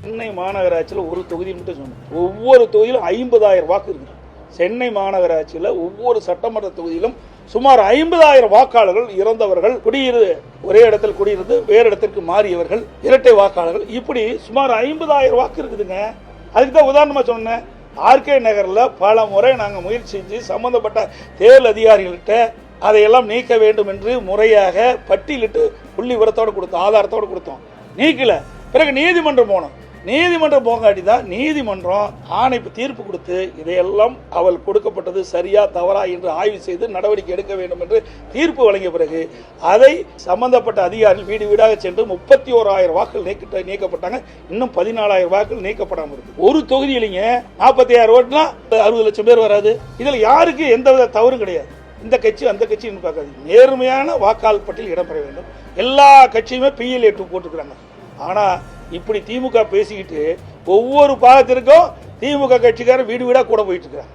சென்னை மாநகராட்சியில் ஒரு தொகுதி மட்டும் சொன்னேன். ஒவ்வொரு தொகுதியிலும் 50,000 வாக்கு இருக்குது. சென்னை மாநகராட்சியில் ஒவ்வொரு சட்டமன்ற தொகுதியிலும் சுமார் 50,000 வாக்காளர்கள் இறந்தவர்கள், ஒரே இடத்தில் குடியிருந்து வேறு இடத்திற்கு மாறியவர்கள், இரட்டை வாக்காளர்கள், இப்படி சுமார் 50,000 வாக்கு இருக்குதுங்க. அதுக்கு தான் உதாரணமாக சொன்னேன். ஆர்கே நகரில் பல முறை நாங்கள் முயற்சி செஞ்சு சம்பந்தப்பட்ட தேர்தல் அதிகாரிகள்கிட்ட அதையெல்லாம் நீக்க வேண்டும் என்று முறையாக பட்டியலிட்டு புள்ளி விவரத்தோடு கொடுத்தோம், ஆதாரத்தோடு கொடுத்தோம். நீக்கல. பிறகு நீதிமன்றம் போனோம். நீதிமன்றம் போகாட்டி தான் நீதிமன்றம் ஆணைப்பு தீர்ப்பு கொடுத்து இதையெல்லாம் அவள் கொடுக்கப்பட்டது சரியா தவறா என்று ஆய்வு செய்து நடவடிக்கை எடுக்க வேண்டும் என்று தீர்ப்பு வழங்கிய பிறகு அதை சம்பந்தப்பட்ட அதிகாரிகள் வீடு வீடாக சென்று 31,000 வாக்குகள் நீக்கப்பட்டாங்க. இன்னும் 14,000 வாக்குகள் நீக்கப்படாமல் இருக்கு. ஒரு தொகுதியிலேங்க 46 ஓட்டுனா 60 லட்சம் பேர் வராது. இதில் யாருக்கு எந்தவித தவறும் கிடையாது. இந்த கட்சி அந்த கட்சின்னு பார்க்காது. நேர்மையான வாக்காளர் பட்டியல் இடம்பெற வேண்டும். எல்லா கட்சியுமே PLA 2 போட்டுக்கிறாங்க. ஆனால் இப்படி திமுக பேசிக்கிட்டு ஒவ்வொரு பாகத்திற்கும் திமுக கட்சிக்காரர் வீடு வீடாக கூட போயிட்டு இருக்கிறாங்க.